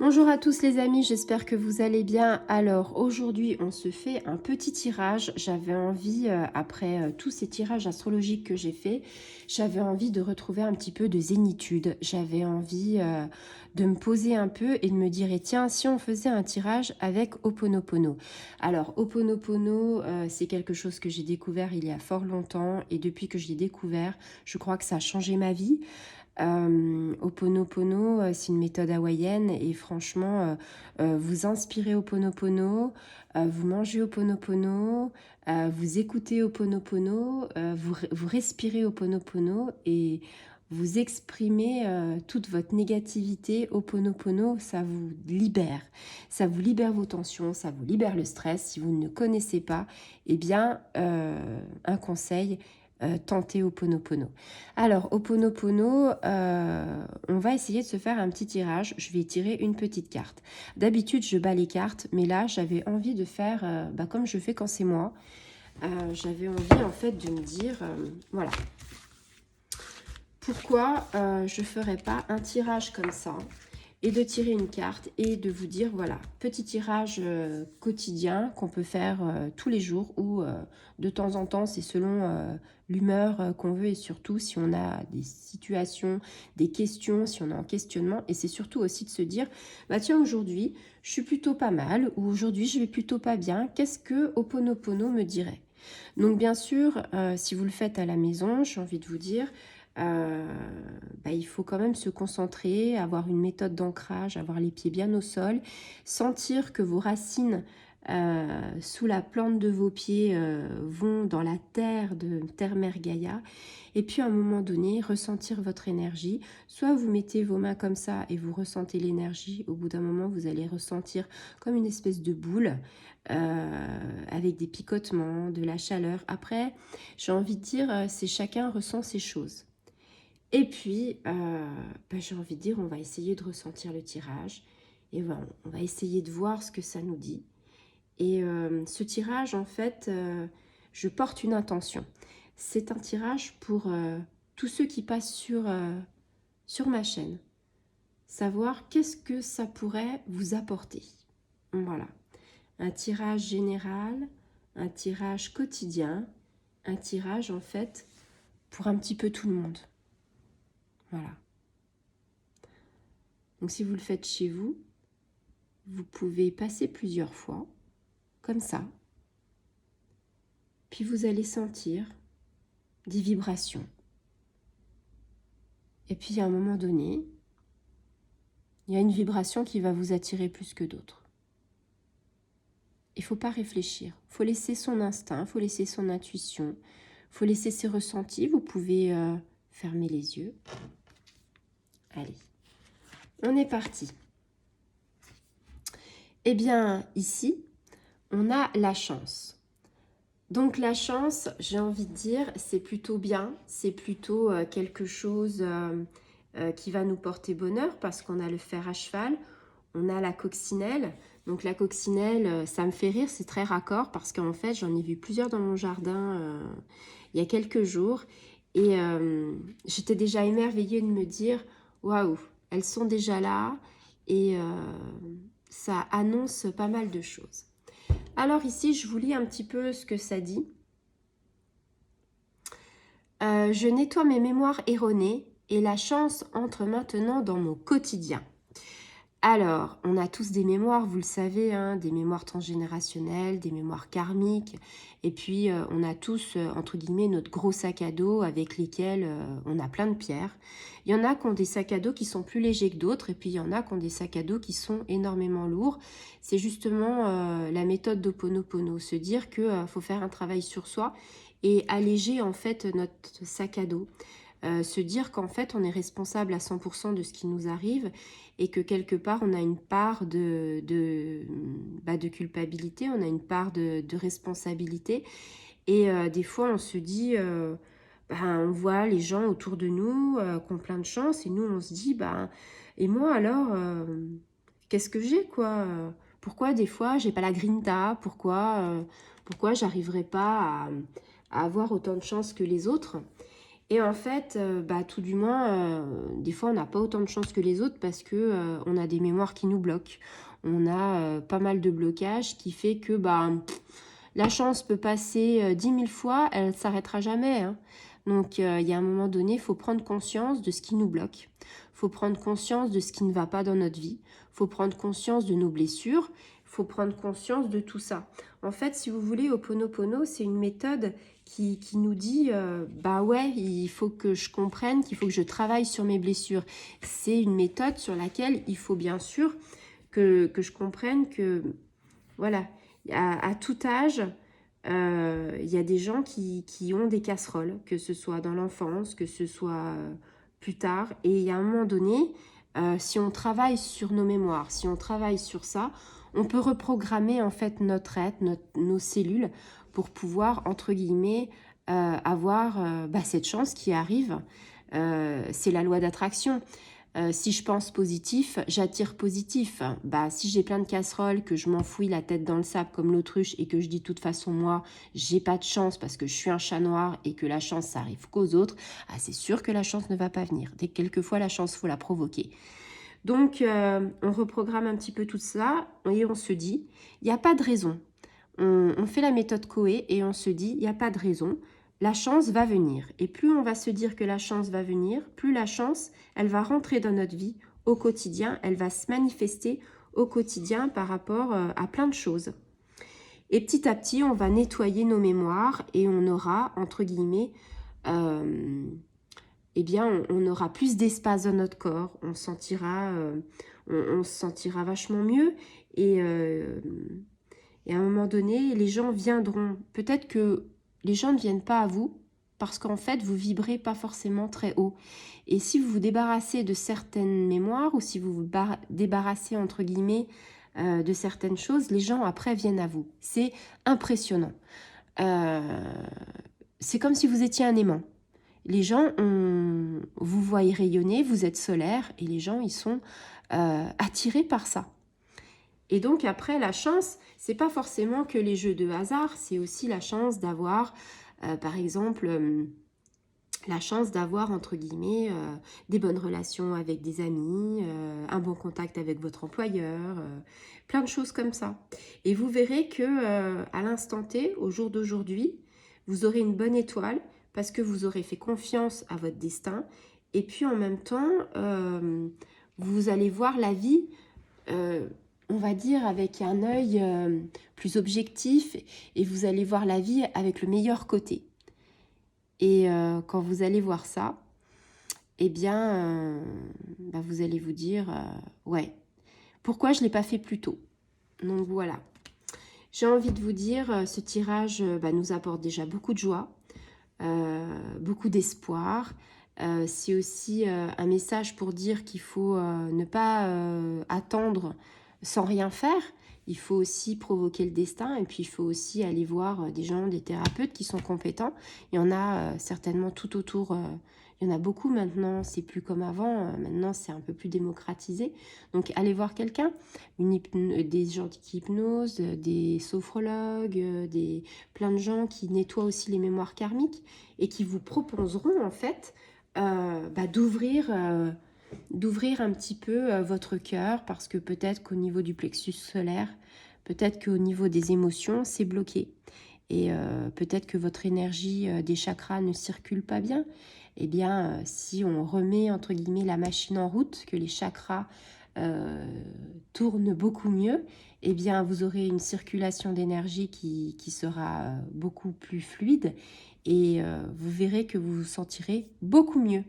Bonjour à tous les amis, j'espère que vous allez bien. Alors aujourd'hui on se fait un petit tirage. J'avais envie, après tous ces tirages astrologiques que j'ai fait, j'avais envie de retrouver un petit peu de zénitude. J'avais envie de me poser un peu et de me dire, et tiens, si on faisait un tirage avec Ho'oponopono. Alors Ho'oponopono, c'est quelque chose que j'ai découvert il y a fort longtemps et depuis que je l'ai découvert, je crois que ça a changé ma vie. Ho'oponopono, c'est une méthode hawaïenne et franchement, vous inspirez Ho'oponopono, vous mangez Ho'oponopono, vous écoutez Ho'oponopono, vous respirez Ho'oponopono et vous exprimez toute votre négativité. Ho'oponopono, ça vous libère vos tensions, ça vous libère le stress. Si vous ne connaissez pas, eh bien, un conseil, tentez Ho'oponopono. Alors, Ho'oponopono, on va essayer de se faire un petit tirage. Je vais tirer une petite carte. D'habitude, je bats les cartes, mais là, j'avais envie de faire comme je fais quand c'est moi. J'avais envie, en fait, de me dire, voilà, pourquoi je ne ferais pas un tirage comme ça et de tirer une carte et de vous dire, voilà, petit tirage quotidien qu'on peut faire tous les jours ou de temps en temps, c'est selon l'humeur qu'on veut et surtout si on a des situations, des questions, si on est en questionnement. Et c'est surtout aussi de se dire, bah tiens, aujourd'hui, je suis plutôt pas mal ou aujourd'hui, je vais plutôt pas bien. Qu'est-ce que Ho'oponopono me dirait? Donc bien sûr, si vous le faites à la maison, j'ai envie de vous dire, il faut quand même se concentrer, avoir une méthode d'ancrage, avoir les pieds bien au sol, sentir que vos racines sous la plante de vos pieds vont dans la terre de Terre-Mère Gaïa, et puis à un moment donné, ressentir votre énergie. Soit vous mettez vos mains comme ça et vous ressentez l'énergie, au bout d'un moment vous allez ressentir comme une espèce de boule, avec des picotements, de la chaleur. Après, j'ai envie de dire, c'est chacun ressent ses choses. Et puis, j'ai envie de dire, on va essayer de ressentir le tirage. Et voilà, on va essayer de voir ce que ça nous dit. Et ce tirage, en fait, je porte une intention. C'est un tirage pour tous ceux qui passent sur ma chaîne. Savoir qu'est-ce que ça pourrait vous apporter. Voilà. Un tirage général, un tirage quotidien, un tirage, en fait, pour un petit peu tout le monde. Voilà. Donc si vous le faites chez vous, vous pouvez passer plusieurs fois, comme ça. Puis vous allez sentir des vibrations. Et puis à un moment donné, il y a une vibration qui va vous attirer plus que d'autres. Il ne faut pas réfléchir. Il faut laisser son instinct, il faut laisser son intuition, il faut laisser ses ressentis. Vous pouvez fermer les yeux. Allez, on est parti. Eh bien, ici, on a la chance. Donc la chance, j'ai envie de dire, c'est plutôt bien, c'est plutôt quelque chose qui va nous porter bonheur parce qu'on a le fer à cheval, on a la coccinelle. Donc la coccinelle, ça me fait rire, c'est très raccord parce qu'en fait, j'en ai vu plusieurs dans mon jardin il y a quelques jours et j'étais déjà émerveillée de me dire, waouh, elles sont déjà là et ça annonce pas mal de choses. Alors ici, je vous lis un petit peu ce que ça dit. Je nettoie mes mémoires erronées et la chance entre maintenant dans mon quotidien. Alors, on a tous des mémoires, vous le savez, hein, des mémoires transgénérationnelles, des mémoires karmiques. Et puis, on a tous, entre guillemets, notre gros sac à dos avec lesquels on a plein de pierres. Il y en a qui ont des sacs à dos qui sont plus légers que d'autres. Et puis, il y en a qui ont des sacs à dos qui sont énormément lourds. C'est justement la méthode d'Ho'oponopono. Se dire qu'il faut faire un travail sur soi et alléger, en fait, notre sac à dos. Se dire qu'en fait, on est responsable à 100% de ce qui nous arrive et que quelque part, on a une part de culpabilité, on a une part de responsabilité. Et des fois, on se dit, on voit les gens autour de nous qui ont plein de chance et nous, on se dit, et moi alors, qu'est-ce que j'ai quoi pourquoi des fois, j'ai pas la grinta? Pourquoi j'arriverai pas à avoir autant de chance que les autres? Et en fait, bah, tout du moins, des fois, on n'a pas autant de chance que les autres parce que on a des mémoires qui nous bloquent. On a pas mal de blocages qui fait que bah, la chance peut passer 10 000 fois, elle ne s'arrêtera jamais. Hein. Donc, il y a un moment donné, il faut prendre conscience de ce qui nous bloque. Il faut prendre conscience de ce qui ne va pas dans notre vie. Il faut prendre conscience de nos blessures. Il faut prendre conscience de tout ça. En fait, si vous voulez, Ho'oponopono, c'est une méthode qui nous dit bah ouais, il faut que je comprenne, qu'il faut que je travaille sur mes blessures. C'est une méthode sur laquelle il faut bien sûr que je comprenne que, voilà, à tout âge, il y a des gens qui ont des casseroles, que ce soit dans l'enfance, que ce soit plus tard. Et il y a un moment donné, si on travaille sur nos mémoires, si on travaille sur ça, on peut reprogrammer en fait notre être, nos cellules pour pouvoir, entre guillemets, avoir bah, cette chance qui arrive. C'est la loi d'attraction. Si je pense positif, j'attire positif. Bah, si j'ai plein de casseroles, que je m'enfouis la tête dans le sable comme l'autruche et que je dis de toute façon moi, j'ai pas de chance parce que je suis un chat noir et que la chance ça arrive qu'aux autres, ah, c'est sûr que la chance ne va pas venir. Dès que quelquefois la chance, faut la provoquer. Donc on reprogramme un petit peu tout ça et on se dit, il n'y a pas de raison. On fait la méthode Coé et on se dit, il n'y a pas de raison. La chance va venir. Et plus on va se dire que la chance va venir, plus la chance, elle va rentrer dans notre vie au quotidien, elle va se manifester au quotidien par rapport à plein de choses. Et petit à petit, on va nettoyer nos mémoires et on aura, entre guillemets, eh bien, on aura plus d'espace dans notre corps, on se sentira vachement mieux et à un moment donné, les gens viendront. Peut-être que les gens ne viennent pas à vous parce qu'en fait, vous vibrez pas forcément très haut. Et si vous vous débarrassez de certaines mémoires ou si vous vous débarrassez, entre guillemets, de certaines choses, les gens après viennent à vous. C'est impressionnant. C'est comme si vous étiez un aimant. Les gens, vous voient rayonner, vous êtes solaire et les gens, ils sont attirés par ça. Et donc après, la chance, c'est pas forcément que les jeux de hasard, c'est aussi la chance d'avoir, par exemple, la chance d'avoir, entre guillemets, des bonnes relations avec des amis, un bon contact avec votre employeur, plein de choses comme ça. Et vous verrez que à l'instant T, au jour d'aujourd'hui, vous aurez une bonne étoile parce que vous aurez fait confiance à votre destin. Et puis en même temps, vous allez voir la vie on va dire, avec un œil plus objectif et vous allez voir la vie avec le meilleur côté. Et quand vous allez voir ça, eh bien, bah, vous allez vous dire, ouais, pourquoi je ne l'ai pas fait plus tôt? Donc voilà. J'ai envie de vous dire, ce tirage bah, nous apporte déjà beaucoup de joie, beaucoup d'espoir. C'est aussi un message pour dire qu'il faut ne pas attendre sans rien faire. Il faut aussi provoquer le destin et puis il faut aussi aller voir des gens, des thérapeutes qui sont compétents. Il y en a certainement tout autour, il y en a beaucoup maintenant, c'est plus comme avant, maintenant c'est un peu plus démocratisé. Donc allez voir quelqu'un, des gens qui hypnosent, des sophrologues, plein de gens qui nettoient aussi les mémoires karmiques et qui vous proposeront en fait bah, d'ouvrir un petit peu votre cœur parce que peut-être qu'au niveau du plexus solaire, peut-être qu'au niveau des émotions, c'est bloqué. Et peut-être que votre énergie des chakras ne circule pas bien. Eh bien, si on remet, entre guillemets, la machine en route, que les chakras tournent beaucoup mieux, eh bien, vous aurez une circulation d'énergie qui sera beaucoup plus fluide et vous verrez que vous vous sentirez beaucoup mieux.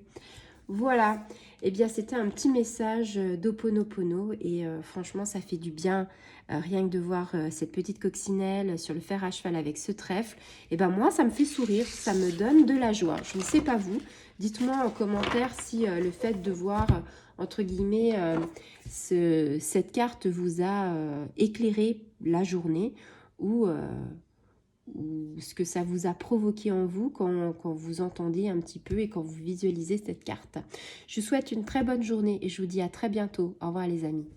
Voilà, eh bien c'était un petit message d'Ho'oponopono et franchement ça fait du bien rien que de voir cette petite coccinelle sur le fer à cheval avec ce trèfle. Et ben moi ça me fait sourire, ça me donne de la joie. Je ne sais pas vous, dites-moi en commentaire si le fait de voir entre guillemets cette carte vous a éclairé la journée ou ce que ça vous a provoqué en vous quand vous entendez un petit peu et quand vous visualisez cette carte. Je vous souhaite une très bonne journée et je vous dis à très bientôt. Au revoir les amis.